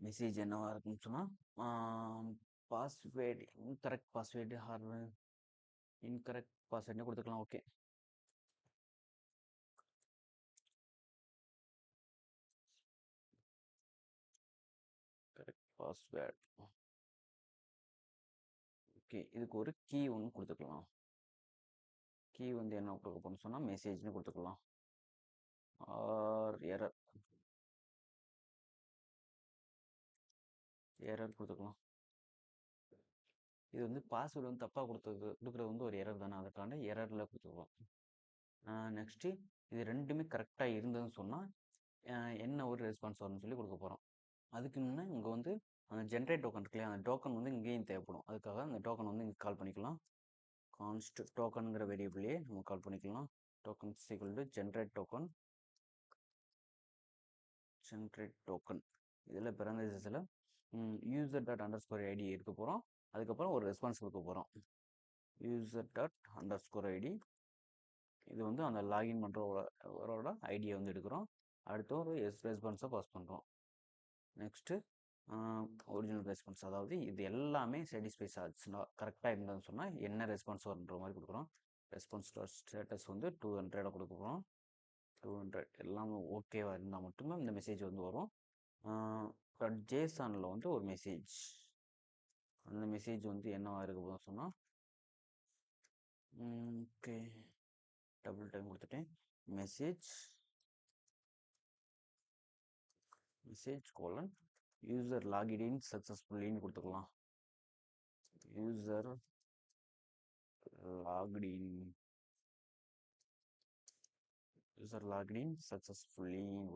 மெசேஜ் என்னவா இருக்குன்னு சொன்னால் பாஸ்வேர்டு இன்கரெக்ட் பாஸ்வேர்டு இன்கரெக்ட் பாஸ்வேர்டுன்னு கொடுத்துக்கலாம். Okay correct password. ஓகே இதுக்கு ஒரு கீ ஒன்று கொடுத்துக்கலாம். கீ வந்து என்ன கொடுக்க போகணும்னு சொன்னால் மெசேஜ்னு கொடுத்துக்கலாம். ஆர் எரர் கொடுத்துக்கலாம். இது வந்து பாஸ்வேர்டு வந்து தப்பாக கொடுக்குறது வந்து ஒரு எரர் தானே, அதுக்கான எரரில் கொடுத்துக்கலாம். நெக்ஸ்ட்டு இது ரெண்டுமே கரெக்டாக இருந்ததுன்னு சொன்னால் என்ன ஒரு ரெஸ்பான்ஸ் வரும்னு சொல்லி கொடுக்க போகிறோம். அதுக்கு முன்னே இங்கே வந்து அந்த ஜென்ரேட் டோக்கன் இருக்கு இல்லையா, அந்த டோக்கன் வந்து இங்கேயும் தேவைப்படும். அதுக்காக அந்த டோக்கன் வந்து இங்கே கால் பண்ணிக்கலாம். கான்ஸ்ட் டோக்கனுங்கிற வேரியபிளையே நம்ம கால் பண்ணிக்கலாம். Token equal to generate token இதில் பிறந்ததில் user dot underscore ID இருக்க போகிறோம். அதுக்கப்புறம் ஒரு ரெஸ்பான்ஸ் கொடுக்க போகிறோம். User dot underscore ID இது வந்து அந்த லாகின் பண்ணுறவரோட ஐடியை வந்து எடுக்கிறோம். அடுத்து ஒரு ரெஸ்பான்ஸை பாஸ் பண்ணுறோம். நெக்ஸ்ட்டு ஒரிஜினல் ரெஸ்பான்ஸ், அதாவது இது எல்லாமே சாட்டிஸ்ஃபைஸ் ஆச்சுன்னா கரெக்டாக இருந்ததுன்னு சொன்னால் என்ன ரெஸ்பான்ஸ் வருன்ற மாதிரி கொடுக்குறோம். ரெஸ்பான்ஸ் ஸ்டேட்டஸ் வந்து 200 கொடுக்குறோம். 200 எல்லாமே ஓகேவாக இருந்தால் மட்டும்தான் இந்த மெசேஜ் வந்து வரும். ஜேசானில் வந்து ஒரு மெசேஜ், அந்த மெசேஜ் வந்து என்னவா இருக்க போதும் சொன்னால் ஓகே டபுள் டைம் கொடுத்துட்டேன். மெசேஜ் கோலன் யூசர் லாகின் சக்ஸஸ்ஃபுல்லின்னு கொடுத்துக்கலாம். யூசர் லாகின் சக்ஸஸ்ஃபுல்லின்னு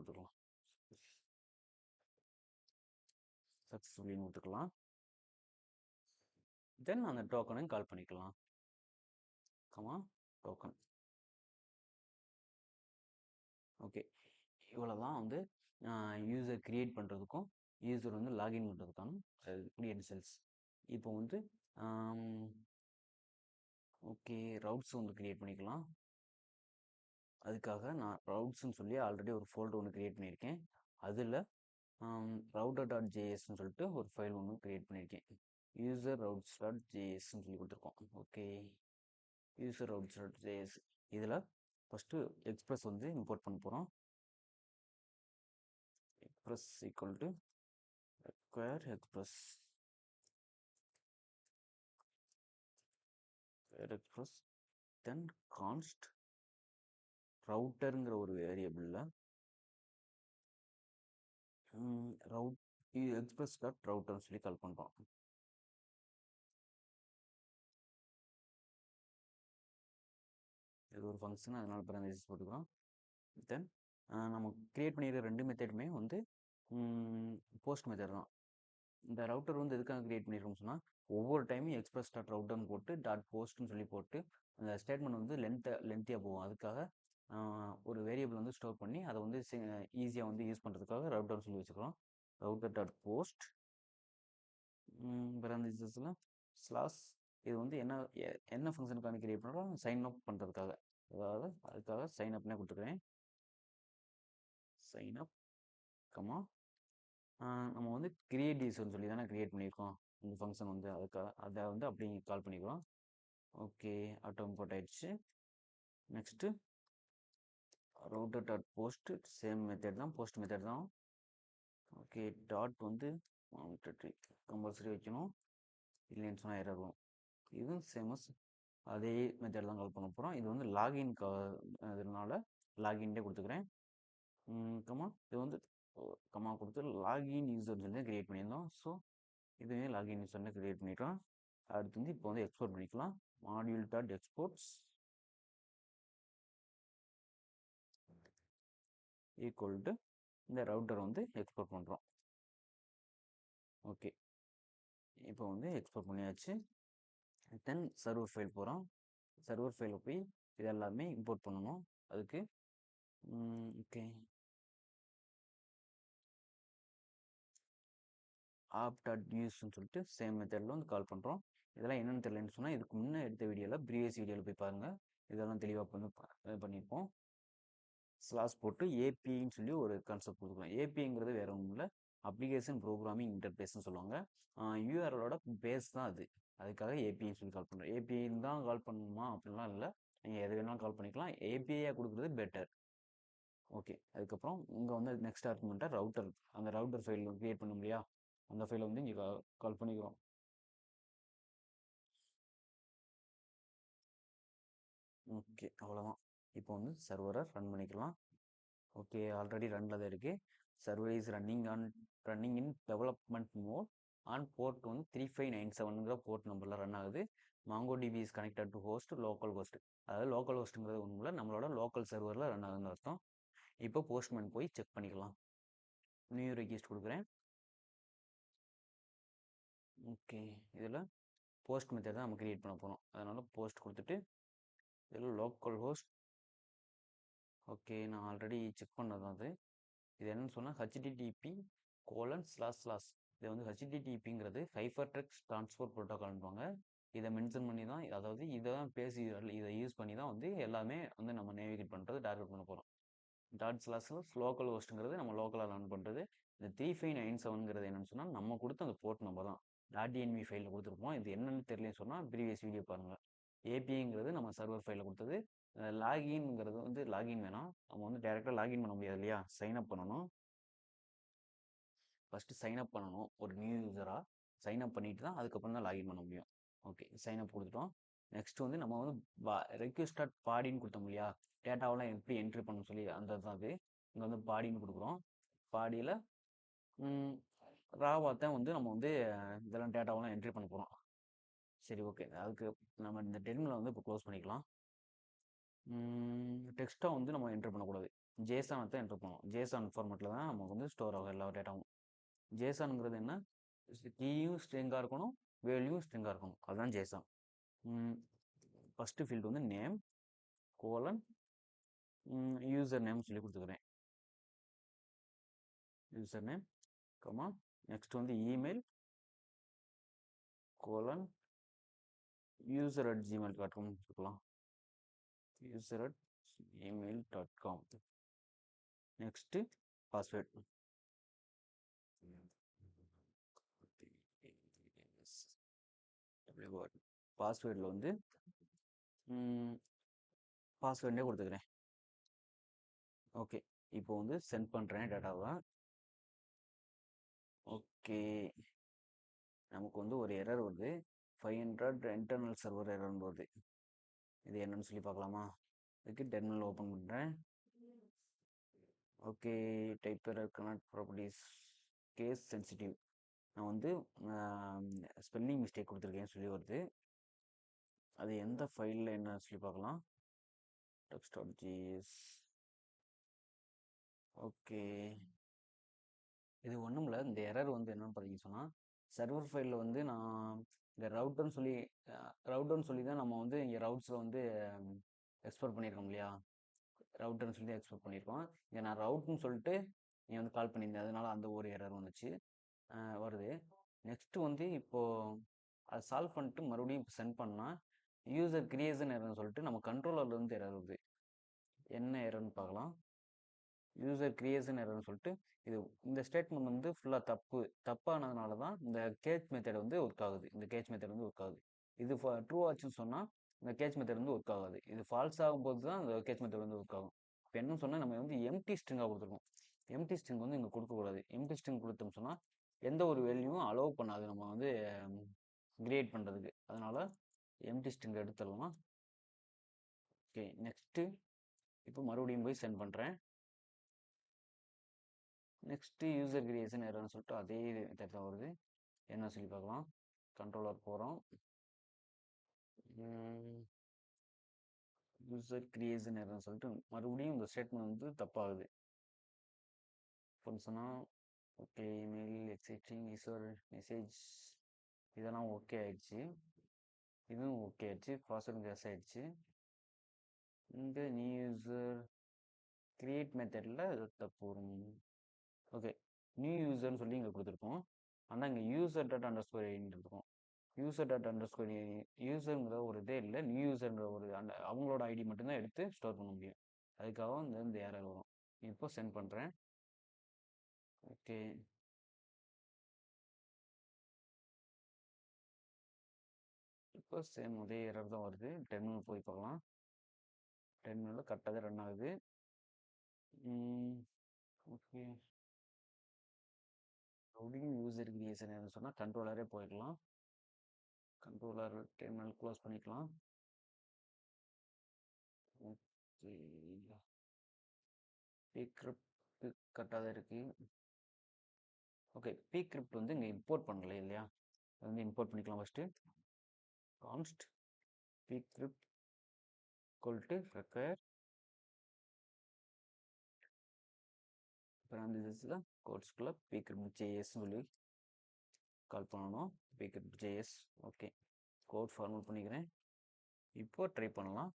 கொடுத்துக்கலாம். தென் அந்த டோக்கனையும் கால் பண்ணிக்கலாம். டோக்கன். ஓகே இவ்வளோதான் வந்து யூசர் கிரியேட் பண்ணுறதுக்கும் யூசர் வந்து லாகின் பண்ணுறதுக்கான கிரியேன்ஷியல்ஸ். இப்போ வந்து ஓகே ரவுட்ஸ் வந்து கிரியேட் பண்ணிக்கலாம். அதுக்காக நான் ரவுட்ஸ்ன்னு சொல்லி ஆல்ரெடி ஒரு ஃபோல்டர் ஒன்று கிரியேட் பண்ணியிருக்கேன். அதில் router.jsன்னு சொல்லிட்டு ஒரு ஃபைல் ஒன்று கிரியேட் பண்ணியிருக்கேன். யூசர் routes.jsன்னு சொல்லி கொடுத்துருக்கோம். ஓகே யூசர் routes.js இதில் ஃபஸ்ட்டு எக்ஸ்பிரஸ் வந்து இம்போர்ட் பண்ண போகிறோம். express equal to require express then const routerங்கிற ஒரு வேரியபிளில் express டாட் ரவுட்டர்னு சொல்லி கால் பண்ணுறோம். இது ஒரு ஃபங்க்ஷன், அதனால பேரன்தீசிஸ் போட்டுக்கிறோம். தென் நம்ம கிரியேட் பண்ணியிருக்க ரெண்டு மெத்தடுமே வந்து போஸ்ட் மெத்தட் தான். இந்த ரவுட்டர் வந்து எதுக்காக கிரியேட் பண்ணியிருக்கோம்னு சொன்னால், ஒவ்வொரு டைமும் எக்ஸ்பிரஸ் டாட் ரவுட்டர்னு போட்டு டாட் போஸ்ட்னு சொல்லி போட்டு அந்த ஸ்டேட்மெண்ட் வந்து லென்த்தியாக போகும். அதுக்காக ஒரு வேரியபிள் வந்து ஸ்டோர் பண்ணி அதை வந்து ஈஸியாக வந்து யூஸ் பண்ணுறதுக்காக ரவுட்டர்னு சொல்லி வச்சுக்கிறோம். ரவுட்டர் டாட் போஸ்ட் பேரந்திசஸில் ஸ்லாஸ் இது வந்து என்ன ஃபங்க்ஷனுக்கான கிரியேட் பண்ணுறோம், சைன் அப் பண்ணுறதுக்காக. அதாவது அதுக்காக சைன் அப்னே கொடுத்துக்கிறேன். சைன் அப் கமா நம்ம வந்து கிரியேட் யூசர்னு சொல்லி தானே கிரியேட் பண்ணியிருக்கோம் இந்த ஃபங்க்ஷன் வந்து. அதுக்காக அதை வந்து அப்படி கால் பண்ணிக்கிறோம். ஓகே, ஆட்டோ இம்போர்ட் ஆயிடுச்சு. Next router dot post same method தான், போஸ்ட் மெத்தட் தான். ஓகே, டாட் வந்து கம்பல்சரி வைக்கணும், இல்லைன்னு சொன்னால் எரர் வரும். இதுவும் சேமஸ் அதே மெத்தட் தான் கால் பண்ண போகிறோம். இது வந்து லாகின் அதனால லாகின்டே கொடுத்துக்கிறேன். கமா இது வந்து கமா கொடுத்து லாகின் யூசர்னு சொல்லி கிரியேட் பண்ணியிருந்தோம். ஸோ இதுவே லாகின் யூசர்னு கிரியேட் பண்ணிட்டோம். அடுத்து வந்து இப்போ வந்து எக்ஸ்போர்ட் பண்ணிக்கலாம். Module dot exports equal to இந்த ரவுட்டர் வந்து எக்ஸ்போர்ட் பண்ணுறோம். ஓகே, இப்போ வந்து எக்ஸ்போர்ட் பண்ணியாச்சு. தென் சர்வர் ஃபைல் போகிறோம். சர்வர் ஃபைலில் போய் இது எல்லாமே இம்போர்ட் பண்ணணும். அதுக்கு ஓகே, app.use-ன்னு சொல்லிட்டு சேம் மெத்தடில் வந்து கால் பண்ணுறோம். இதெல்லாம் என்னென்னு தெரியலன்னு சொன்னால் இதுக்கு முன்னே எடுத்த வீடியோவில் ப்ரீவியஸ் வீடியோவில் போய் பாருங்கள். இதெல்லாம் தெளிவாக வந்து பண்ணியிருப்போம். ஸ்லாஸ் போட்டு ஏபின்னு சொல்லி ஒரு கான்செப்ட் கொடுத்துக்கலாம். ஏபிங்கிறது வேற ஒன்றும் இல்லை, அப்ளிகேஷன் ப்ரோக்ராமிங் இன்டர்பேஸ்ன்னு சொல்லுவாங்க. யூஆர்எலோட பேஸ் தான் அது. அதுக்காக ஏபின்னு சொல்லி கால் பண்ணுறோம். ஏபின்னு தான் கால் பண்ணணுமா அப்படிலாம் இல்லை, நீங்கள் எது வேணாலும் கால் பண்ணிக்கலாம். ஏபிஐயாக கொடுக்குறது பெட்டர். ஓகே, அதுக்கப்புறம் இங்கே வந்து நெக்ஸ்ட் ஆர்குமெண்ட்டாக ரவுட்டர், அந்த ரவுட்டர் ஃபைல் கிரியேட் பண்ண முடியா, அந்த ஃபைலை வந்து இங்கே கால் பண்ணிக்கிறோம். ஓகே, அவ்வளோதான். இப்போ வந்து சர்வரை ரன் பண்ணிக்கலாம். ஓகே, ஆல்ரெடி ரன்னில் தான் இருக்குது. Server is running in development mode on port வந்து 3597ங்கிற போர்ட் நம்பரில் ரன் ஆகுது. MongoDB is connected to host local host. அதாவது லோக்கல் ஹோஸ்ட்டுங்கிறது ஒன்றும் இல்லை, நம்மளோட லோக்கல் சர்வரில் ரன் ஆகுதுன்னு அர்த்தம். இப்போ போஸ்ட்மேன் போய் செக் பண்ணிக்கலாம். நியூ ரெக்வெஸ்ட் கொடுக்குறேன். ஓகே, இதில் போஸ்ட் மெத்தட் தான் நம்ம கிரியேட் பண்ண போகிறோம். அதனால் போஸ்ட் கொடுத்துட்டு இதில் லோக்கல் ஹோஸ்ட். ஓகே, நான் ஆல்ரெடி செக் பண்ணது தான் அது. இது என்னன்னு சொன்னால் http:// இது வந்து httpங்கிறது ஹைப்பர் டெக்ஸ்ட் ட்ரான்ஸ்போர்ட் ப்ரோட்டோகால்ன்றாங்க. இதை மென்ஷன் பண்ணி தான், அதாவது இதை தான் பேசி இதை யூஸ் பண்ணி தான் வந்து எல்லாமே வந்து நம்ம நேவிகேட் பண்ணுறது, டார்கெட் பண்ண போகிறோம். டாட் / லோக்கல் ஹோஸ்ட்டுங்கிறது நம்ம லோக்கலாக ரன் பண்ணுறது. இந்த 3597ங்கிறது என்னன்னு சொன்னால் நம்ம கொடுத்த அந்த போர்ட் நம்பர் தான். .env ஃபைலில் கொடுத்துருப்போம். இது என்னன்னு தெரியலன்னு சொன்னால் ப்ரீவியஸ் வீடியோ பாருங்கள். ஏபிஐங்கிறது நம்ம சர்வர் ஃபைலில் கொடுத்தது. லாகின்ங்கிறது வந்து லாகின் வேணாம், நம்ம வந்து டேரெக்டாக லாகின் பண்ண முடியாது இல்லையா, சைன் அப் பண்ணணும். ஃபஸ்ட்டு சைன் அப் பண்ணணும், ஒரு நியூ யூஸராக சைன் அப் பண்ணிட்டு தான் அதுக்கப்புறம் தான் லாகின் பண்ண முடியும். ஓகே, சைன் அப் கொடுத்துட்டோம். நெக்ஸ்ட் வந்து நம்ம வந்து ரெக்வெஸ்ட் டாட் பாடின்னு கொடுத்தோம் இல்லையா, டேட்டாவெலாம் எப்படி என்ட்ரி பண்ணணும்னு சொல்லி அந்த தான் அது. இங்கே வந்து பாடின்னு கொடுக்குறோம். பாடியில் ராவாக தான் வந்து நம்ம வந்து இதெல்லாம் டேட்டாவெலாம் என்ட்ரி பண்ண போகிறோம். சரி, ஓகே, அதுக்கு நம்ம இந்த டெர்மினலை வந்து இப்போ க்ளோஸ் பண்ணிக்கலாம். டெக்ஸ்ட்டாக வந்து நம்ம என்ட்ரு பண்ணக்கூடாது, ஜேசானை தான் என்ட்ரு பண்ணணும். ஜேசான் ஃபார்மேட்டில் தான் நமக்கு வந்து ஸ்டோர் ஆகும் எல்லா டேட்டாவும். ஜேசானுங்கிறது என்ன, கீயும் ஸ்ட்ரிங்காக இருக்கணும், வேல்யூவும் ஸ்ட்ரிங்காக இருக்கணும், அதுதான் ஜேசான். ஃபஸ்ட்டு ஃபீல்டு வந்து நேம் கோலன் யூசர் நேம் சொல்லி கொடுத்துக்கிறேன். யூசர் நேம் கமா நெக்ஸ்ட் வந்து இமெயில் கோலன் user@gmail.com கொடுக்கலாம். user@gmail.com. Next password. பாஸ்வேர்டில் வந்து பாஸ்வேர்டே கொடுத்துக்கிறேன். ஓகே, இப்போ வந்து சென்ட் பண்ணுறேன் டேட்டாவை. ஓகே, நமக்கு வந்து ஒரு எரர் வருது, 500 இன்டர்னல் சர்வர் எரர்னு வருது. இது என்னன்னு சொல்லி பார்க்கலாமா? இதுக்கு டெர்மினல் ஓப்பன் பண்ணுறேன். Okay, type error connect properties case sensitive. நான் வந்து ஸ்பெல்லிங் மிஸ்டேக் கொடுத்துருக்கேன்னு சொல்லி வருது. அது எந்த ஃபைலில் என்ன சொல்லி பார்க்கலாம். text.js. ஓகே, இது ஒன்றும் இல்லை. இந்த எரர் வந்து என்னன்னு பார்த்தீங்கன்னு சொன்னால், சர்வர் ஃபைலில் வந்து நான் இந்த ரவுட்டர்னு சொல்லி தான் நம்ம வந்து இங்கே ரவுட்ஸில் வந்து எக்ஸ்போர்ட் பண்ணியிருக்கோம் இல்லையா? ரவுட்டர்னு சொல்லி எக்ஸ்போர்ட் பண்ணியிருக்கோம். இங்கே நான் ரவுட்னு சொல்லிட்டு நீ வந்து கால் பண்ணியிருந்தேன். அதனால அந்த ஒரு எரர் வந்துச்சு, வருது. நெக்ஸ்ட்டு வந்து இப்போது அதை சால்வ் பண்ணிட்டு மறுபடியும் இப்போ சென்ட் பண்ணால் யூசர் கிரியேஷன் எரர்னு சொல்லிட்டு நம்ம கண்ட்ரோலர்லேருந்து எரர் வருது. என்ன எரர்னு பார்க்கலாம். யூசர் கிரியேஷன் எரர்னு சொல்லிட்டு இந்த ஸ்டேட்மெண்ட் வந்து ஃபுல்லாக தப்பானதுனால தான் இந்த கேச் மெத்தட் வந்து ஒர்க் ஆகுது. இந்த கேச் மெத்தட் வந்து ஒர்க் ஆகுது. இது ட்ரூ ஆச்சுன்னு சொன்னால் இந்த கேச் மெத்தட் வந்து ஒர்க் ஆகாது. இது ஃபால்ஸ் ஆகும்போது தான் இந்த கேச் மெத்தட் வந்து ஒர்க் ஆகும். இப்போ என்னன்னு சொன்னால் நம்ம வந்து எம்டி ஸ்ட்ரிங்காக கொடுத்துருக்கோம். எம்டி ஸ்ட்ரிங் வந்து இங்கே கொடுக்கக்கூடாது. எம்டி ஸ்ட்ரிங் கொடுத்தோம்னு சொன்னால் எந்த ஒரு வேல்யூவும் அலோவ் பண்ணாது நம்ம வந்து கிரியேட் பண்ணுறதுக்கு. அதனால் எம்டி ஸ்ட்ரிங் எடுத்துடலாம். ஓகே, நெக்ஸ்ட்டு இப்போ மறுபடியும் போய் சென்ட் பண்ணுறேன். நெக்ஸ்ட்டு யூசர் கிரியேஷன் எரர்னு சொல்லிட்டு அதே மெத்தட் தான் வருது. என்ன சொல்லி பார்க்கலாம். கண்ட்ரோலர் போகிறோம். யூசர் கிரியேஷன் எரர்னு சொல்லிட்டு மறுபடியும் இந்த ஸ்டேட்மெண்ட் வந்து தப்பாகுது. சொன்னால் okay, email existing user message இதெல்லாம் ஓகே ஆயிடுச்சு. இதுவும் ஓகே ஆயிடுச்சு. பாஸ்வேர்டு கேஸ் ஆயிடுச்சு. இந்த நியூ யூசர் கிரியேட் மெத்தடில் தப்பு வரும். ஓகே, நியூ யூசர்னு சொல்லி இங்கே கொடுத்துருக்கோம். ஆனால் இங்கே யூசர் டாட் அண்டர்ஸ்கோர் ஐடின்னு இருக்கும். யூசர் டாட் அண்டர்ஸ்கோர் யூசருங்கிற ஒரு இதே இல்லை. நியூ யூசருங்கிற ஒரு அவங்களோட ஐடி மட்டும்தான் எடுத்து ஸ்டோர் பண்ண முடியும். அதுக்காக இந்த எரர் வரும். இப்போ சென்ட் பண்ணுறேன். ஓகே, இப்போ சேம் அதே எரர் தான் வருது. டெர்மினல் போய் பார்க்கலாம். டெர்மினலில் கரெக்டாக தான் ரன் ஆகுது. ஓகே, மறுபடியும் யூசர் கிரியேஷன் சொன்னால் கண்ட்ரோலரே போயிடலாம். கண்ட்ரோலர் டெர்மினல் க்ளோஸ் பண்ணிக்கலாம். ஓகே, பீக்ரிப்ட் கரெக்டாக தான் இருக்குது. ஓகே, பீக்ரிப்ட் வந்து இங்கே இம்போர்ட் பண்ணல இல்லையா? அது வந்து இம்போர்ட் பண்ணிக்கலாம். ஃபஸ்ட்டு கான்ஸ்ட் pcrypt require parenthesesல கோட்ஸ்குள்ள pcrypt.js சொல்லி கால் பண்ணணும். pcrypt.js. ஓகே, கோட் ஃபார்மேட் பண்ணிக்கிறேன். இப்போ ட்ரை பண்ணலாம்.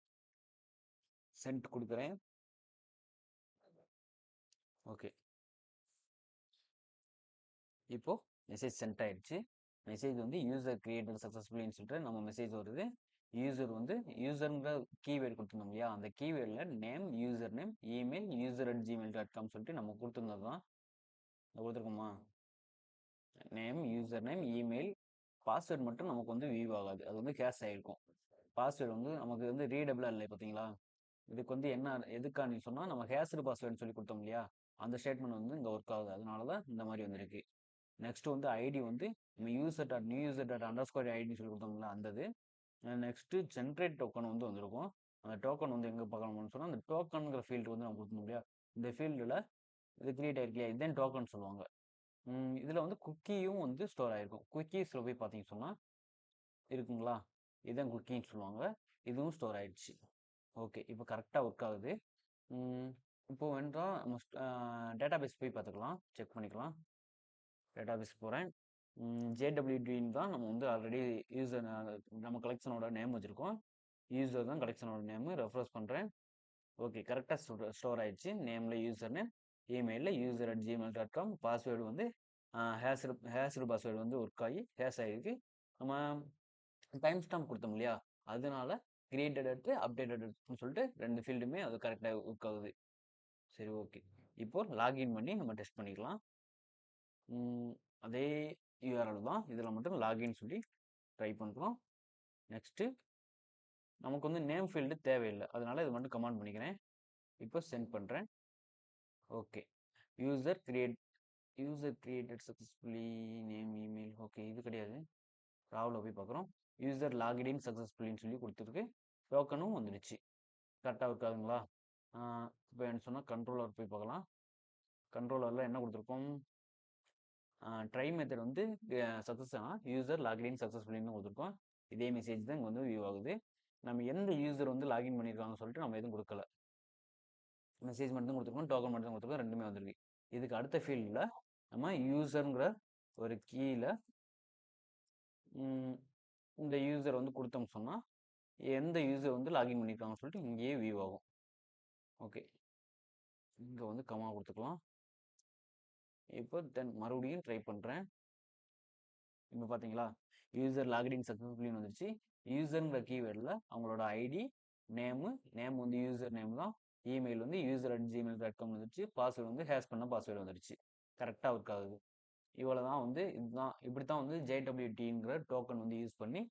சென்ட் கொடுக்குறேன். ஓகே, இப்போ மெசேஜ் சென்ட் ஆயிடுச்சு. மெசேஜ் வந்து யூசர் கிரியேட்டட் சக்ஸஸ்ஃபுல்லின்னு சொல்லிட்டு நம்ம மெசேஜ் வருது. யூசருங்கிற கீவேர்டு கொடுத்துருந்தோம் இல்லையா? அந்த கீவேர்டில் name, username, email user@gmail.com சொல்லிட்டு நம்ம கொடுத்துருந்தது தான் கொடுத்துருக்கோமா? Name, username, email, password மட்டும் நமக்கு வந்து வியூ ஆகாது. அது வந்து கேஷ் ஆகிருக்கும். பாஸ்வேர்டு வந்து நமக்கு வந்து ரீடபிளாக இல்லை. பார்த்தீங்களா? இதுக்கு வந்து என்ன எதுக்கானு சொன்னால் நம்ம ஹேஷ்டு பாஸ்வேர்டுன்னு சொல்லி கொடுத்தோம் இல்லையா? அந்த ஸ்டேட்மெண்ட் வந்து இங்கே ஒர்க் ஆகுது. அதனால தான் இந்த மாதிரி வந்திருக்கு. நெக்ஸ்ட் வந்து ஐடி வந்து நம்ம யூசர்.நியூ யூசர்.அண்டர்ஸ்கோர் ஐடின்னு சொல்லி கொடுத்தோம்ல அந்த இது. நெக்ஸ்ட்டு ஜென்ரேட் டோக்கன் வந்து வந்திருக்கும். அந்த டோக்கன் வந்து எங்கே பார்க்கணும்னு சொன்னால் அந்த டோக்கனுங்கிற ஃபீல்டு வந்து நம்ம கொடுத்தோம் இல்லையா? இந்த ஃபீல்டில் இது கிரியேட் ஆகிருக்கு. இதுதான் டோக்கன் சொல்லுவாங்க. இதில் வந்து குக்கியும் வந்து ஸ்டோர் ஆகிருக்கும். குக்கீஸில் போய் பார்த்தீங்கன்னு சொன்னால் இருக்குங்களா? இதுதான் குக்கின்னு சொல்லுவாங்க. இதுவும் ஸ்டோர் ஆயிடுச்சு. ஓகே, இப்போ கரெக்டாக ஒர்க் ஆகுது. இப்போ வேண்டாம் நம்ம டேட்டாபேஸ் போய் பார்த்துக்கலாம், செக் பண்ணிக்கலாம். டேட்டாபேஸ் போகிறேன். ஜேடபிள்யூடின்னு தான் நம்ம வந்து ஆல்ரெடி யூசர் நம்ம கலெக்ஷனோட நேம் வச்சுருக்கோம். யூசர் தான் கலெக்ஷனோட நேமு. ரெஃப்ரெஷ் பண்ணுறேன். ஓகே, கரெக்டாக ஸ்டோர் ஆயிடுச்சு. நேமில் யூசர் நேம், இமெயிலில் user@gmail.com, பாஸ்வேர்டு வந்து ஹேஷ்டு பாஸ்வேர்டு வந்து ஒர்க் ஆகி ஹேஷ் ஆகிருக்கு. நம்ம டைம் ஸ்டாம்ப் கொடுத்தோம் இல்லையா? அதனால கிரியேட்டட் அப்டேட்டட்னு சொல்லிட்டு 2 ஃபீல்டுமே அது கரெக்டாக ஒர்க் ஆகுது. சரி, ஓகே. இப்போ லாகின் பண்ணி நம்ம டெஸ்ட் பண்ணிக்கலாம். அதே யூஆர்எல் தான், இதில் மட்டும் லாகின் சொல்லி ட்ரை பண்ணுறோம். நெக்ஸ்ட்டு நமக்கு வந்து நேம் ஃபீல்டு தேவையில்லை. அதனால இது மட்டும் கமெண்ட் பண்ணிக்கிறேன். இப்போ சென்ட் பண்ணுறேன். Okay, user created successfully name, email. Okay, இது கிடையாது. ராவில் போய் பார்க்குறோம். யூசர் லாகின் சக்ஸஸ்ஃபுல்லின்னு சொல்லி கொடுத்துருக்கு. டோக்கனும் வந்துடுச்சு. கரெக்டாக இருக்காதுங்களா? இப்போ என்ன சொன்னால் கண்ட்ரோலர் போய் பார்க்கலாம். கண்ட்ரோலரில் என்ன கொடுத்துருக்கோம்? ட்ரை மெத்தட் வந்து சக்ஸஸ் ஆனால் யூசர் லாகின் சக்ஸஸ்ஃபுல்லின்னு கொடுத்துருக்கோம். இதே மெசேஜ் தான் இங்கே வந்து வியூ ஆகுது. நம்ம எந்த யூசர் வந்து லாகின் பண்ணியிருக்காங்கன்னு சொல்லிட்டு நம்ம எதுவும் கொடுக்கல. மெசேஜ் மட்டும் கொடுத்துருக்கோம், டோக்கன் மட்டும் கொடுத்துருக்கோம். ரெண்டுமே வந்துருக்கு. இதுக்கு அடுத்த ஃபீல்டில் நம்ம யூசருங்கிற ஒரு கீயில் இந்த யூசர் வந்து கொடுத்தோம் சொன்னால் எந்த யூசர் வந்து லாகின் பண்ணியிருக்காங்கன்னு சொல்லிட்டு இங்கேயே வியூ ஆகும். ஓகே, இங்கே வந்து கமா கொடுத்துக்கலாம். இப்போ தென் மறுபடியும் ட்ரை பண்ணுறேன். இப்போ பார்த்தீங்களா, யூசர் லாகின் சக்ஸஸ்ஃபுல்லின்னு வந்துருச்சு. யூசருங்கிற கீவேர்டில் அவங்களோட ஐடி, நேம் வந்து யூசர் நேம் தான், இமெயில் வந்து user@gmail.com வந்துருச்சு, பாஸ்வேர்டு வந்து ஹேஷ் பண்ண பாஸ்வேர்டு வந்துருச்சு. கரெக்டாக ஒர்க் ஆகுது. இவ்வளோ தான் வந்து இப்படி தான் வந்து JWTங்கிற டோக்கன் வந்து யூஸ் பண்ணி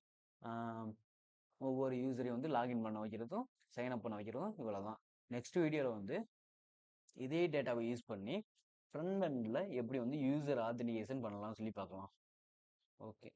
ஒவ்வொரு யூசரையும் வந்து லாகின் பண்ண வைக்கிறதும் சைன் அப் பண்ண வைக்கிறதும் இவ்வளோ தான். நெக்ஸ்ட் வீடியோவில் வந்து இதே டேட்டாவை யூஸ் பண்ணி ஃப்ரண்ட் எண்டில் எப்படி வந்து யூசர் ஆத்தன்டிகேஷன் பண்ணலாம்னு சொல்லி பார்க்கலாம். ஓகே.